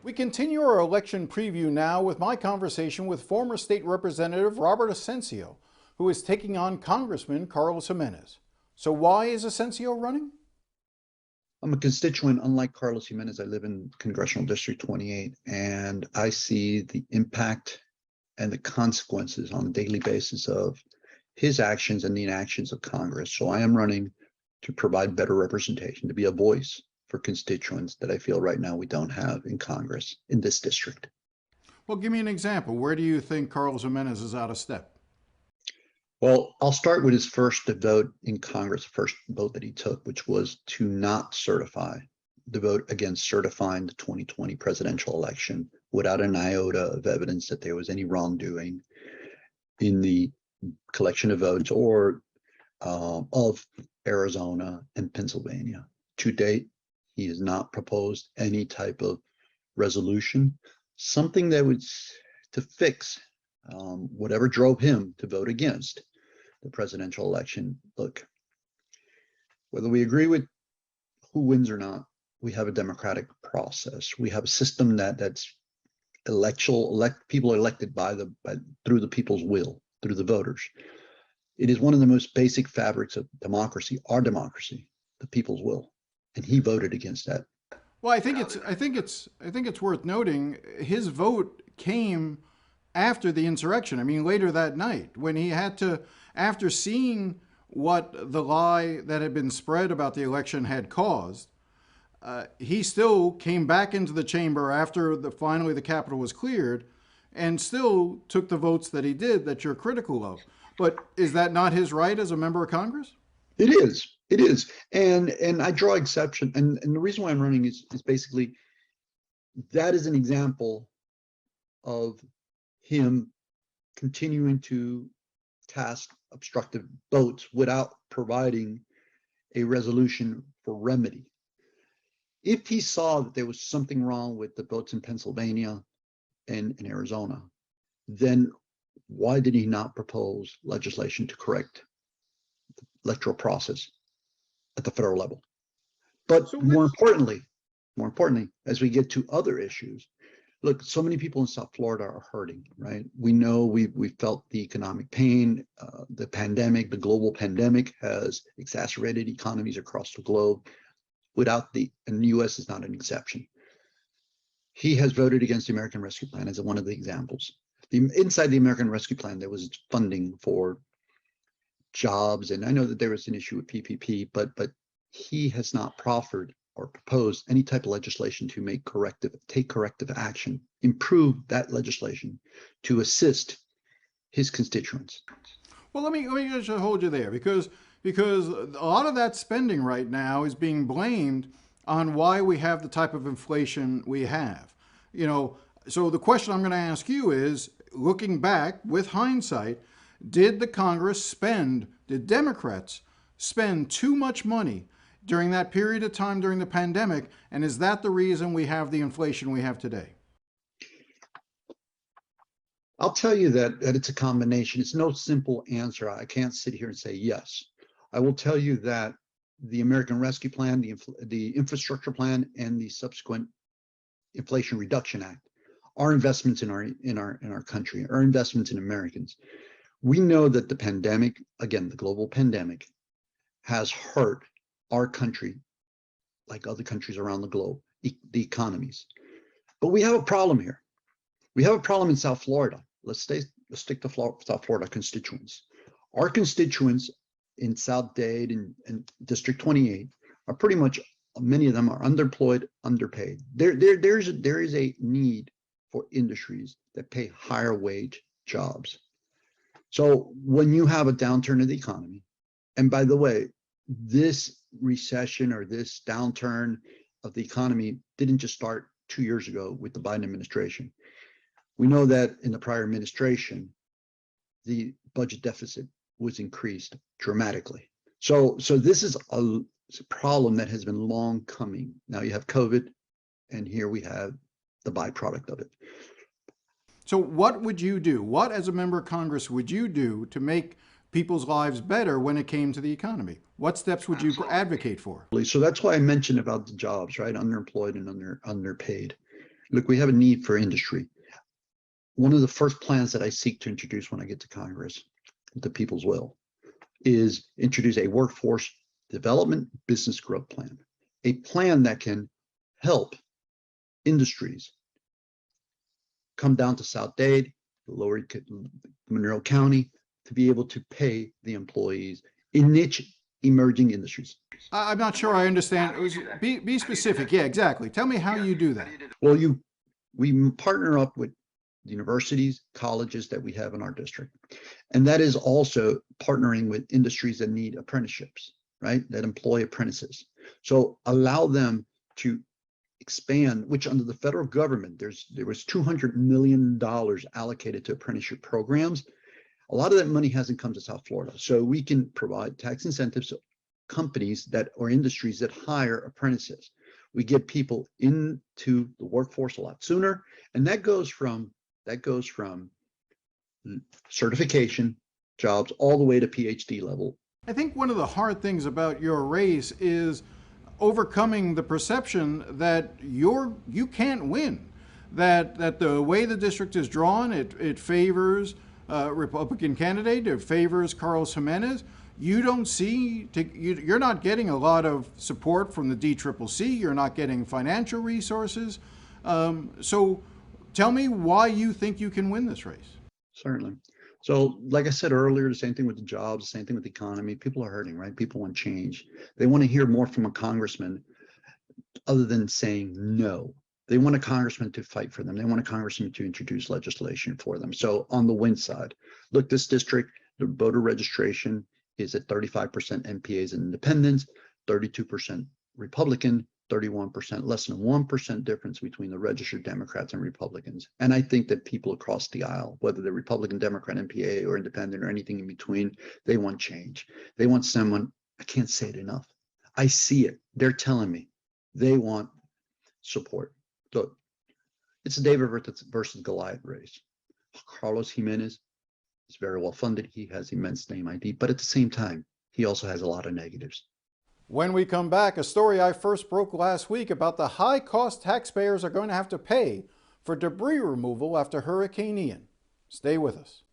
We continue our election preview now with my conversation with former state representative Robert Asencio, who is taking on Congressman Carlos Gimenez. So why is Asencio running? I'm a constituent. Unlike Carlos Gimenez, I live in Congressional District 28, and I see the impact and the consequences on a daily basis of his actions and the inactions of Congress. So I am running to provide better representation, to be a voice for constituents that I feel right now we don't have in Congress in this district. Well, give me an example. Where do you think Carlos Gimenez is out of step? Well, I'll start with his first vote in Congress, first vote that he took, which was to not certify the vote against certifying the 2020 presidential election without an iota of evidence that there was any wrongdoing in the collection of votes or of Arizona and Pennsylvania. To date, he has not proposed any type of resolution, something that would to fix whatever drove him to vote against the presidential election. Look, whether we agree with who wins or not, we have a democratic process. We have a system that's people are elected through the people's will, through the voters. It is one of the most basic fabrics of democracy, our democracy, the people's will. And he voted against that. Well, I think it's worth noting his vote came after the insurrection. I mean, later that night, when he had to, after seeing what the lie that had been spread about the election had caused, he still came back into the chamber after finally the Capitol was cleared, and still took the votes that he did that you're critical of. But is that not his right as a member of Congress? It is. It is. And I draw exception. And the reason why I'm running is basically that is an example of him continuing to cast obstructive votes without providing a resolution for remedy. If he saw that there was something wrong with the votes in Pennsylvania and in Arizona, then why did he not propose legislation to correct the electoral process at the federal level? But more importantly, as we get to other issues, look, so many people in South Florida are hurting, right? We know we felt the economic pain. The pandemic, the global pandemic has exacerbated economies across the globe. And the U.S. is not an exception. He has voted against the American Rescue Plan as one of the examples. Inside the American Rescue Plan, there was funding for jobs, and I know that there was an issue with PPP, but he has not proffered or proposed any type of legislation to take corrective action, improve that legislation to assist his constituents. Well, let me just hold you there, because a lot of that spending right now is being blamed on why we have the type of inflation we have. So the question I'm going to ask you is, looking back with hindsight, did Democrats spend too much money during that period of time during the pandemic? And is that the reason we have the inflation we have today? I'll tell you that it's a combination. It's no simple answer. I can't sit here and say yes. I will tell you that the American Rescue Plan, the Infrastructure Plan, and the subsequent Inflation Reduction Act are investments in our country, are investments in Americans. We know that the pandemic, again, the global pandemic, has hurt our country, like other countries around the globe, the economies. But we have a problem here. We have a problem in South Florida. Let's stick to South Florida constituents. Our constituents in South Dade and District 28 are pretty much, many of them are underemployed, underpaid. There is a need for industries that pay higher wage jobs. So when you have a downturn in the economy, and by the way, this recession or this downturn of the economy didn't just start 2 years ago with the Biden administration. We know that in the prior administration, the budget deficit was increased dramatically. So this is a problem that has been long coming. Now you have COVID, and here we have the byproduct of it. So what would you do? What, as a member of Congress, would you do to make people's lives better when it came to the economy? What steps would you advocate for? So that's why I mentioned about the jobs, right? Underemployed and underpaid. Look, we have a need for industry. One of the first plans that I seek to introduce when I get to Congress, the people's will, is introduce a workforce development business growth plan, a plan that can help industries come down to South Dade, lower Monroe County, to be able to pay the employees in niche emerging industries. I'm not sure I understand. Be specific. Yeah, exactly. Tell me how you do that. Well, we partner up with universities, colleges that we have in our district. And that is also partnering with industries that need apprenticeships, right? That employ apprentices. So allow them to expand, which under the federal government, there was $200 million allocated to apprenticeship programs. A lot of that money hasn't come to South Florida. So we can provide tax incentives to companies that or industries that hire apprentices. We get people into the workforce a lot sooner. And that goes from certification jobs all the way to PhD level. I think one of the hard things about your race is overcoming the perception that you can't win, that the way the district is drawn, it favors a Republican candidate, it favors Carlos Gimenez. You don't see, you're not getting a lot of support from the DCCC, you're not getting financial resources. So tell me why you think you can win this race. Certainly. So like I said earlier, the same thing with the jobs, the same thing with the economy. People are hurting, right? People want change. They want to hear more from a congressman other than saying no. They want a congressman to fight for them. They want a congressman to introduce legislation for them. So on the win side, look, this district, the voter registration is at 35% MPAs and independents, 32% Republican, 31%, less than 1% difference between the registered Democrats and Republicans. And I think that people across the aisle, whether they're Republican, Democrat, MPA, or independent, or anything in between, they want change. They want someone, I can't say it enough. I see it. They're telling me they want support. So it's a David versus Goliath race. Carlos Gimenez is very well funded. He has immense name ID, but at the same time, he also has a lot of negatives. When we come back, a story I first broke last week about the high cost taxpayers are going to have to pay for debris removal after Hurricane Ian. Stay with us.